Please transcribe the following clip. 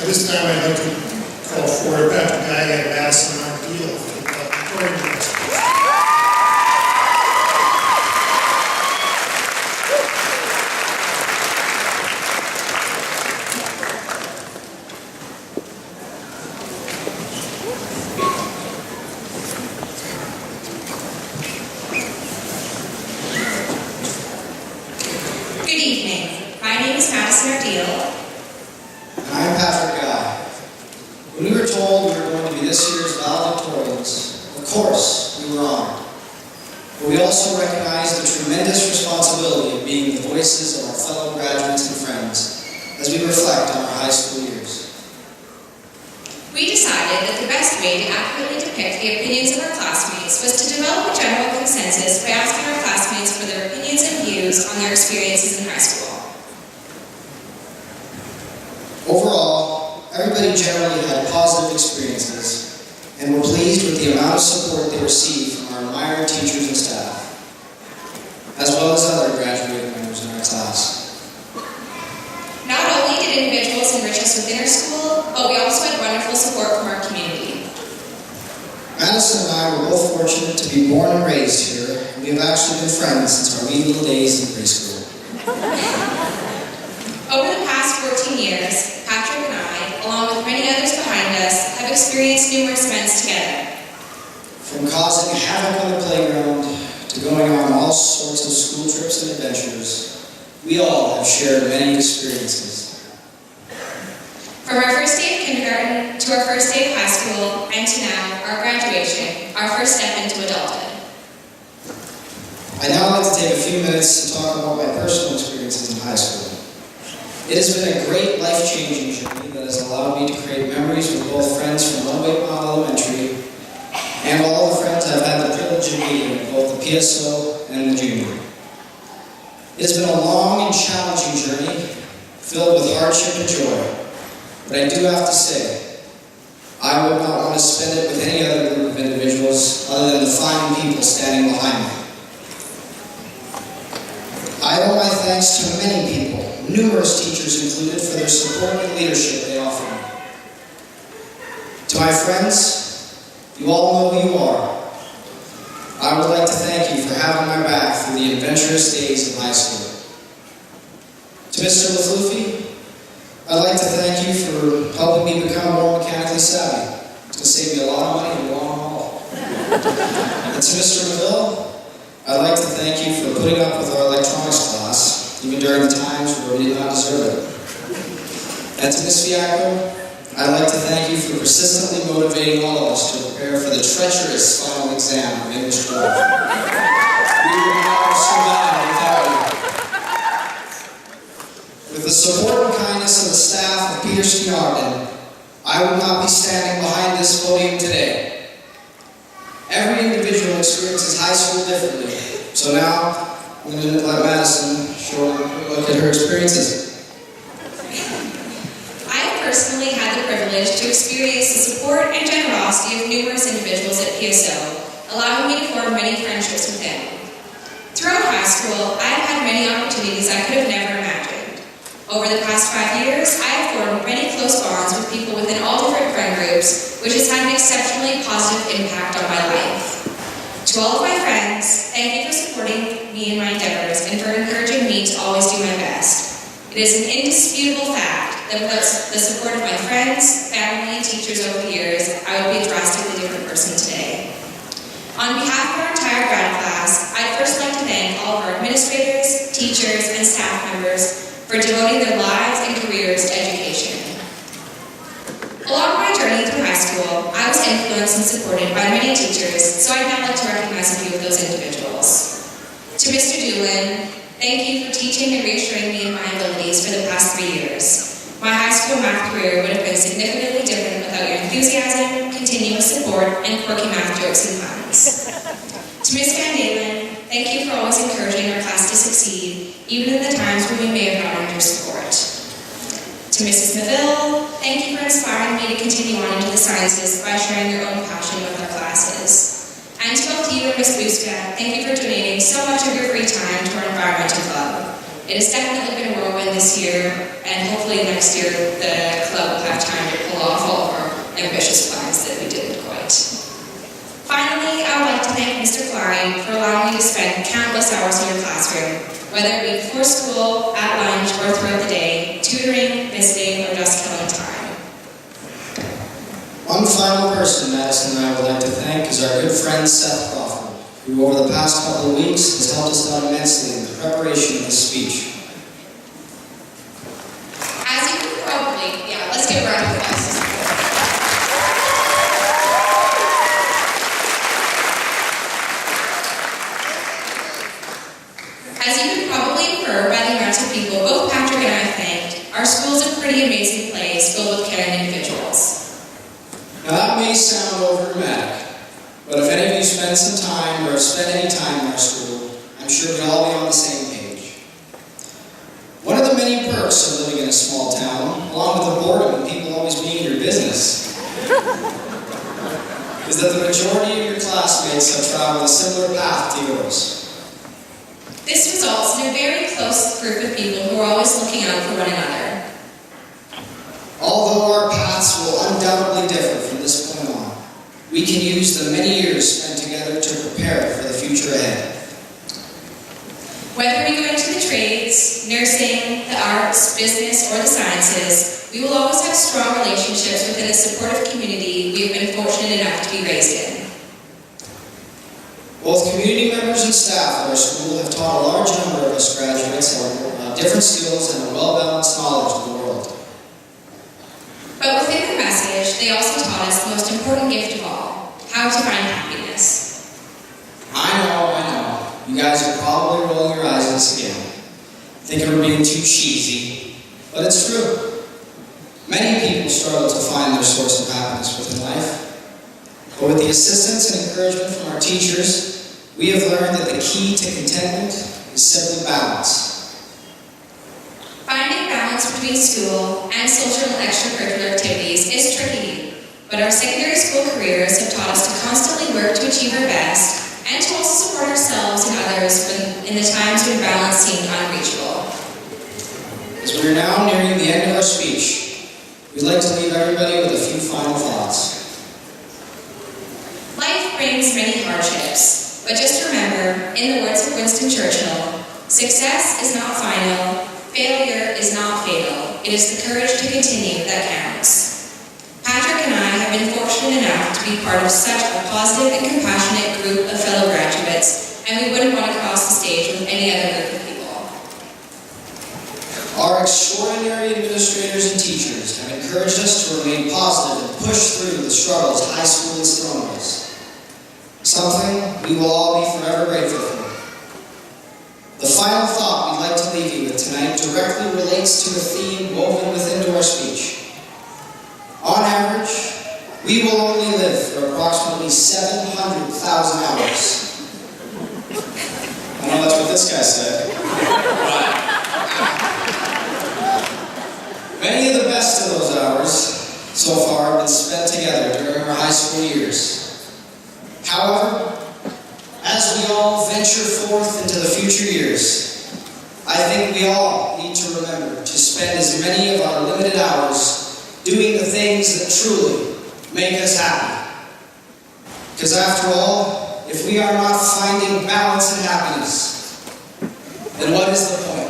At this time, I'd like to call forward Patrick Guy and Madison Deal for the Valedictorians. Good evening. My name is Madison Deal. I'm Patrick Guy. When we were told we were going to be this year's Valedictorians, of course we were honored. But we also recognize the tremendous responsibility of being the voices of our fellow graduates and friends as we reflect on our high school years. We decided that the best way to accurately depict the opinions of our classmates was to develop a general consensus by asking our classmates for their opinions and views on their experiences in high school. Overall, everybody generally had positive experiences and were pleased with the amount of support they received from our admired teachers and staff, as well as other graduating members in our class. Not only did individuals enrich us within our school, but we also had wonderful support from our community. Madison and I were both fortunate to be born and raised here, and we have actually been friends since our wee little days in preschool. Over the past 14 years, Patrick and I, along with many others behind us, have experienced numerous events together. From causing havoc on the playground to going on all sorts of school trips and adventures, we all have shared many experiences. From our first day of kindergarten to our first day of high school, and to now, our graduation, our first step into adulthood. I'd now like to take a few minutes to talk about my personal experiences in high school. It has been a great life-changing journey that has allowed me to create memories with both friends from Ludwig Elementary and all the friends I've had the privilege of meeting at both the PSO and the junior. It has been a long and challenging journey filled with hardship and joy, but I do have to say, I would not want to spend it with any other group of individuals other than the fine people standing behind me. I owe my thanks to many people, numerous teachers included, for their support and leadership they offer me. To my friends, you all know who you are. I would like to thank you for having my back through the adventurous days of high school. To Mr. LaFluffy, I'd like to thank you for helping me become more mechanically savvy. It's going to save me a lot of money in the long haul. And to Mr. Maville, I'd like to thank you for putting up with our electronics class, even during the times where we did not deserve it. And to Ms. Fiacco, I'd like to thank you for persistently motivating all of us to prepare for the treacherous final exam of English 12. We would not have survived without you. With the support and kindness of the staff of Skeene Ogden, I would not be standing behind this podium today. Every individual experiences high school differently, so now I'm going to let Madison show a look at her experiences. I have personally had the privilege to experience the support and generosity of numerous individuals at PSO, allowing me to form many friendships with them. Throughout high school, I have had many opportunities I could have never imagined. Over the past 5 years, I have formed many close bonds with people within all different friend groups, which has had an exceptionally positive impact on my life. To all of my friends, thank you for supporting me in my endeavors and for encouraging me to always do my best. It is an indisputable fact that without the support of my friends, family, and teachers over the years, I would be a drastically different person today. On behalf of our entire grad class, I'd first like to thank all of our administrators, teachers, and staff members for devoting their lives and careers to education. Along my journey through high school, I was influenced and supported by many teachers, so I'd now like to recognize a few of those individuals. To Mr. Doolin, thank you for teaching and reassuring me in my abilities for the past 3 years. My high school math career would have been significantly different without your enthusiasm, continuous support, and quirky math jokes and puns. To Ms. Van Dalen, thank you for always encouraging our class to succeed, even in the times when we may have not earned your support. To Mrs. Maville, thank you for inspiring me to continue on into the sciences by sharing your own passion with our classes. And to both you and Ms. Buska, thank you for donating so much of your free time to our environmental club. It has definitely been a whirlwind this year, and hopefully next year the club will have time to pull off all of our ambitious plans that we didn't quite. Finally, I would like to thank Mr. Clary for allowing me to spend countless hours in your classroom, whether it be before school, at lunch, or throughout the day, tutoring, visiting, or just killing time. One final person Madison and I would like to thank is our good friend Seth Crawford, who over the past couple of weeks has helped us out immensely in the preparation of this speech. As you can probably, let's give a round of applause. As you can probably infer by the amount of people both Patrick and I thanked, our school is a pretty amazing place filled with caring individuals. Now that may sound overdramatic, but if any of you spend some time or have spent any time in our school, I'm sure we'll all be on the same page. One of the many perks of living in a small town, along with the boredom and people always being in your business, is that the majority of your classmates have traveled a similar path to yours. This results in a very close group of people who are always looking out for one another. Although our paths will undoubtedly differ from this point on, we can use the many years spent together to prepare for the future ahead. Whether we go into the trades, nursing, the arts, business, or the sciences, we will always have strong relationships within the supportive community we have been fortunate enough to be raised in. Both community members and staff at our school have taught a large number of us graduates different skills and a well-balanced knowledge of the world. But within the message, they also taught us the most important gift of all, how to find happiness. I know. You guys are probably rolling your eyes at us again. Thinking we're being too cheesy, but it's true. Many people struggle to find their source of happiness within life. But with the assistance and encouragement from our teachers, we have learned that the key to contentment is simply balance. Finding balance between school and social and extracurricular activities is tricky, but our secondary school careers have taught us to constantly work to achieve our best and to also support ourselves and others in the times when balance seemed unreachable. As we are now nearing the end of our speech, we'd like to leave everybody with a few final thoughts. Life brings many hardships, but just remember, in the words of Winston Churchill, success is not final, failure is not fatal. It is the courage to continue that counts. Patrick and I have been fortunate enough to be part of such a positive and compassionate group of fellow graduates, and we wouldn't want to cross the stage with any other group of people. Our extraordinary administrators and teachers have encouraged us to remain positive and push through the struggles high school has thrown at us. Something we will all be forever grateful for. The final thought we'd like to leave you with tonight directly relates to a theme woven within our speech. On average, we will only live for approximately 700,000 hours. I know that's what this guy said. Many of the best of those hours so far have been spent together during our high school years. However, as we all venture forth into the future years, I think we all need to remember to spend as many of our limited hours doing the things that truly make us happy. Because after all, if we are not finding balance and happiness, then what is the point?